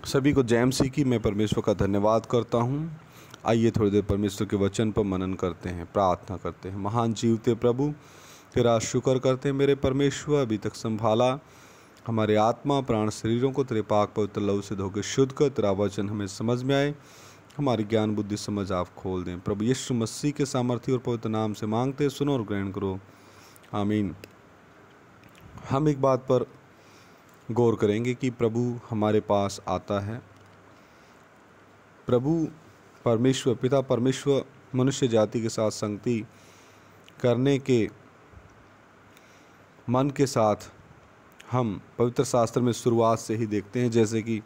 सभी को जय मसीह की। मैं परमेश्वर का धन्यवाद करता हूँ। आइए थोड़ी देर परमेश्वर के वचन पर मनन करते हैं, प्रार्थना करते हैं। महान जीवते प्रभु, तेरा शुक्र करते हैं मेरे परमेश्वर, अभी तक संभाला हमारे आत्मा प्राण शरीरों को तेरे पाक पवित्र लहू से धोकर शुद्ध कर। तेरा वचन हमें समझ में आए, हमारी ज्ञान बुद्धि समझ आप खोल दें। प्रभु यीशु मसीह के सामर्थ्य और पवित्र नाम से मांगते, सुनो और ग्रहण करो, आमीन। हम एक बात पर गौर करेंगे कि प्रभु हमारे पास आता है। प्रभु परमेश्वर पिता परमेश्वर मनुष्य जाति के साथ संगति करने के मन के साथ हम पवित्र शास्त्र में शुरुआत से ही देखते हैं, जैसे कि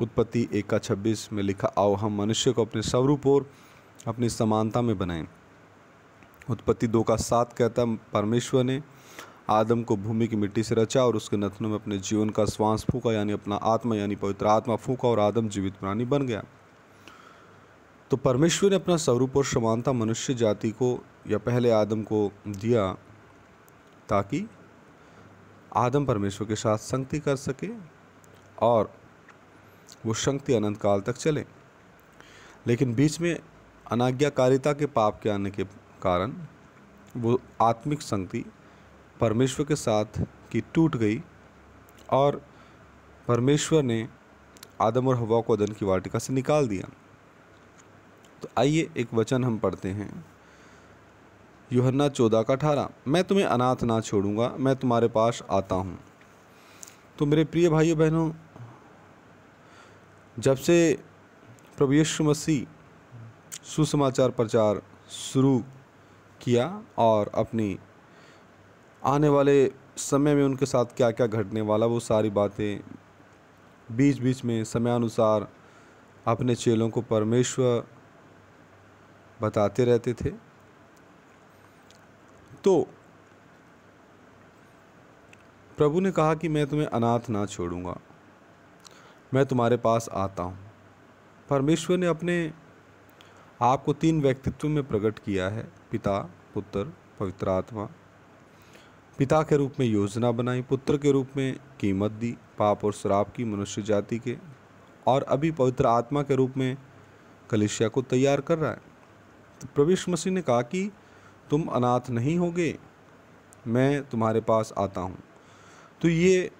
उत्पत्ति 1:26 में लिखा, आओ हम मनुष्य को अपने स्वरूप और अपनी समानता में बनाएं। उत्पत्ति 2:7 कहता, परमेश्वर ने आदम को भूमि की मिट्टी से रचा और उसके नथनों में अपने जीवन का श्वास फूंका, यानी अपना आत्मा यानी पवित्र आत्मा फूंका, और आदम जीवित प्राणी बन गया। तो परमेश्वर ने अपना स्वरूप और समानता मनुष्य जाति को या पहले आदम को दिया ताकि आदम परमेश्वर के साथ संगति कर सके और वो संगति अनंत काल तक चले। लेकिन बीच में अनाज्ञाकारिता के पाप के आने के कारण वो आत्मिक संगति परमेश्वर के साथ की टूट गई और परमेश्वर ने आदम और हव्वा को अदन की वाटिका से निकाल दिया। तो आइए एक वचन हम पढ़ते हैं, यूहन्ना 14:18, मैं तुम्हें अनाथ ना छोड़ूंगा, मैं तुम्हारे पास आता हूँ। तो मेरे प्रिय भाइयों बहनों, जब से प्रभु यीशु मसीह सुसमाचार प्रचार शुरू किया और अपनी आने वाले समय में उनके साथ क्या क्या घटने वाला, वो सारी बातें बीच बीच में समयानुसार अपने चेलों को परमेश्वर बताते रहते थे। तो प्रभु ने कहा कि मैं तुम्हें अनाथ ना छोड़ूंगा, मैं तुम्हारे पास आता हूँ। परमेश्वर ने अपने आप को 3 व्यक्तित्व में प्रकट किया है, पिता, पुत्र, पवित्र आत्मा। पिता के रूप में योजना बनाई, पुत्र के रूप में कीमत दी पाप और श्राप की मनुष्य जाति के, और अभी पवित्र आत्मा के रूप में कलीसिया को तैयार कर रहा है। तो प्रभु यीशु मसीह ने कहा कि तुम अनाथ नहीं होगे, मैं तुम्हारे पास आता हूँ। तो ये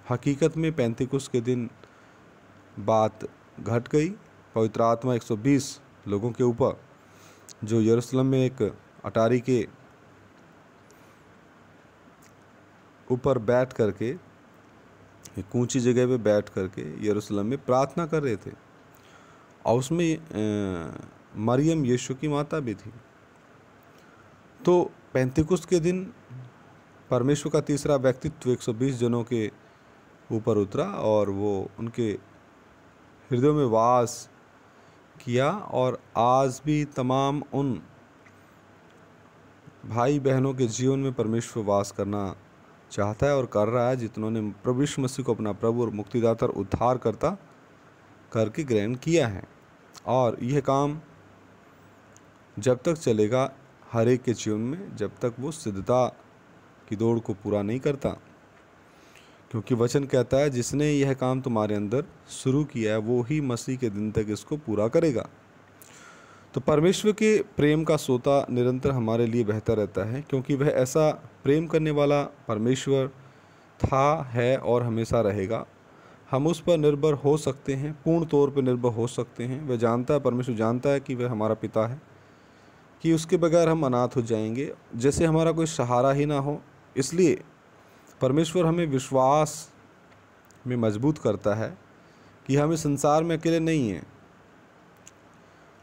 हकीकत में पेंतिकुस्त के दिन बात घट गई। पवित्र आत्मा 120 लोगों के ऊपर, जो यरूशलेम में एक अटारी के ऊपर बैठ करके, एक ऊंची जगह पे बैठ करके यरूशलेम में प्रार्थना कर रहे थे, और उसमें मरियम यीशु की माता भी थी। तो पेंतिकुस्त के दिन परमेश्वर का तीसरा व्यक्तित्व 120 जनों के ऊपर उतरा और वो उनके हृदयों में वास किया। और आज भी तमाम उन भाई बहनों के जीवन में परमेश्वर वास करना चाहता है और कर रहा है, जितनों ने प्रभु यीशु मसीह को अपना प्रभु और मुक्तिदाता और उद्धार करता करके ग्रहण किया है। और यह काम जब तक चलेगा हर एक के जीवन में, जब तक वो सिद्धता की दौड़ को पूरा नहीं करता, क्योंकि वचन कहता है जिसने यह काम तुम्हारे अंदर शुरू किया है वो ही मसीह के दिन तक इसको पूरा करेगा। तो परमेश्वर के प्रेम का सोता निरंतर हमारे लिए बहता रहता है, क्योंकि वह ऐसा प्रेम करने वाला परमेश्वर था, है और हमेशा रहेगा। हम उस पर निर्भर हो सकते हैं, पूर्ण तौर पर निर्भर हो सकते हैं। वह जानता है, परमेश्वर जानता है कि वह हमारा पिता है, कि उसके बगैर हम अनाथ हो जाएंगे, जैसे हमारा कोई सहारा ही ना हो। इसलिए परमेश्वर हमें विश्वास में मजबूत करता है कि हम इस संसार में अकेले नहीं हैं।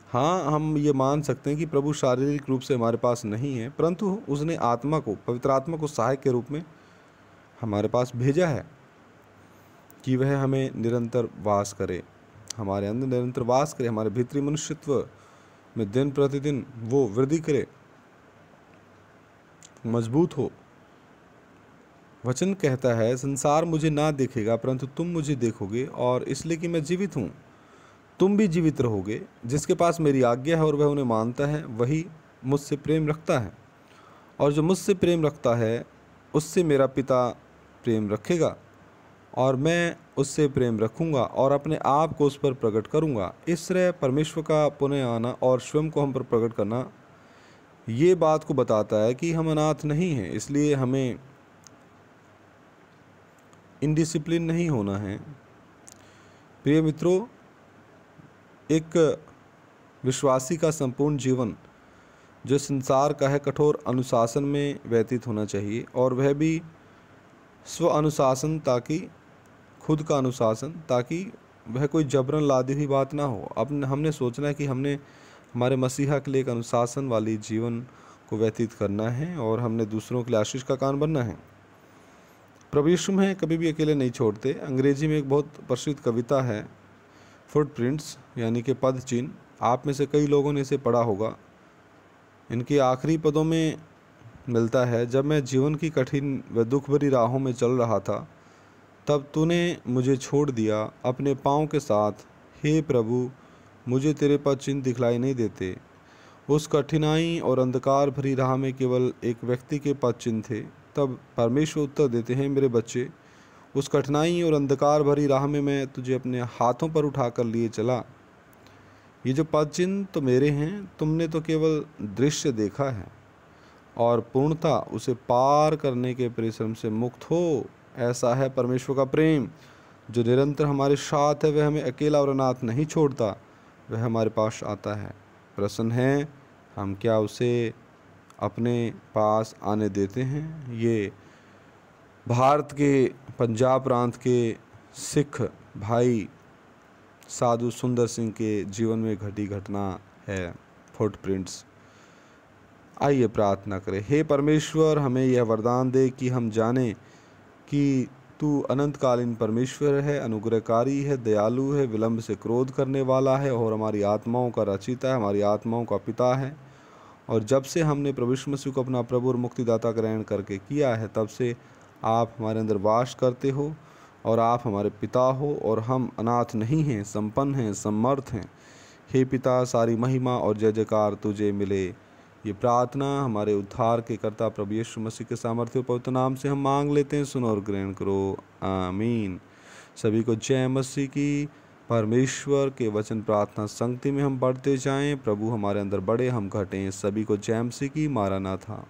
हाँ, हम ये मान सकते हैं कि प्रभु शारीरिक रूप से हमारे पास नहीं है, परंतु उसने आत्मा को, पवित्र आत्मा को सहायक के रूप में हमारे पास भेजा है कि वह हमें निरंतर वास करे, हमारे अंदर निरंतर वास करे, हमारे भीतरी मनुष्यत्व में दिन प्रतिदिन वो वृद्धि करे, मजबूत हो। वचन कहता है, संसार मुझे ना देखेगा परंतु तुम मुझे देखोगे, और इसलिए कि मैं जीवित हूँ तुम भी जीवित रहोगे। जिसके पास मेरी आज्ञा है और वह उन्हें मानता है वही मुझसे प्रेम रखता है, और जो मुझसे प्रेम रखता है उससे मेरा पिता प्रेम रखेगा, और मैं उससे प्रेम रखूंगा और अपने आप को उस पर प्रकट करूंगा। इस तरह परमेश्वर का पुनः आना और स्वयं को हम पर प्रकट करना ये बात को बताता है कि हम अनाथ नहीं हैं, इसलिए हमें इनडिसिप्लिन नहीं होना है। प्रिय मित्रों, एक विश्वासी का संपूर्ण जीवन जो संसार का है कठोर अनुशासन में व्यतीत होना चाहिए, और वह भी स्व अनुशासन, ताकि खुद का अनुशासन, ताकि वह कोई जबरन लादी हुई बात ना हो। अब हमने सोचना है कि हमने हमारे मसीहा के लिए एक अनुशासन वाली जीवन को व्यतीत करना है और हमने दूसरों के लिए आशीष का कारण बनना है। प्रभु यीशु हमें कभी भी अकेले नहीं छोड़ते। अंग्रेजी में एक बहुत प्रसिद्ध कविता है, फुटप्रिंट्स यानी कि पद चिन्ह। आप में से कई लोगों ने इसे पढ़ा होगा। इनके आखिरी पदों में मिलता है, जब मैं जीवन की कठिन व दुख भरी राहों में चल रहा था, तब तूने मुझे छोड़ दिया अपने पाँव के साथ। हे प्रभु, मुझे तेरे पद चिन्ह दिखलाई नहीं देते। उस कठिनाई और अंधकार भरी राह में केवल एक व्यक्ति के पद चिन्ह थे। तब परमेश्वर उत्तर देते हैं, मेरे बच्चे, उस कठिनाई और अंधकार भरी राह में मैं तुझे अपने हाथों पर उठाकर लिए चला। ये जो पद चिन्ह तो मेरे हैं, तुमने तो केवल दृश्य देखा है, और पूर्णता उसे पार करने के परिश्रम से मुक्त हो। ऐसा है परमेश्वर का प्रेम जो निरंतर हमारे साथ है। वह हमें अकेला और अनाथ नहीं छोड़ता, वह हमारे पास आता है। प्रश्न है, हम क्या उसे अपने पास आने देते हैं? ये भारत के पंजाब प्रांत के सिख भाई साधु सुंदर सिंह के जीवन में घटी घटना है, फुटप्रिंट्स। आइए प्रार्थना करें। हे परमेश्वर, हमें यह वरदान दे कि हम जानें कि तू अनंतकालीन परमेश्वर है, अनुग्रहकारी है, दयालु है, विलंब से क्रोध करने वाला है और हमारी आत्माओं का रचिता है, हमारी आत्माओं का पिता है। और जब से हमने प्रभु यीशु मसीह को अपना प्रभु और मुक्तिदाता ग्रहण करके किया है, तब से आप हमारे अंदर वास करते हो और आप हमारे पिता हो, और हम अनाथ नहीं हैं, संपन्न हैं, समर्थ हैं। हे पिता, सारी महिमा और जय जयकार तुझे मिले। ये प्रार्थना हमारे उद्धार के कर्ता प्रभु यीशु मसीह के सामर्थ्य और पवित्र नाम से हम मांग लेते हैं। सुनो और ग्रहण करो, आमीन। सभी को जय मसीह की। परमेश्वर के वचन प्रार्थना संगति में हम बढ़ते जाएं, प्रभु हमारे अंदर बढ़े, हम घटें। सभी को जय मसीह की। मारानाथा।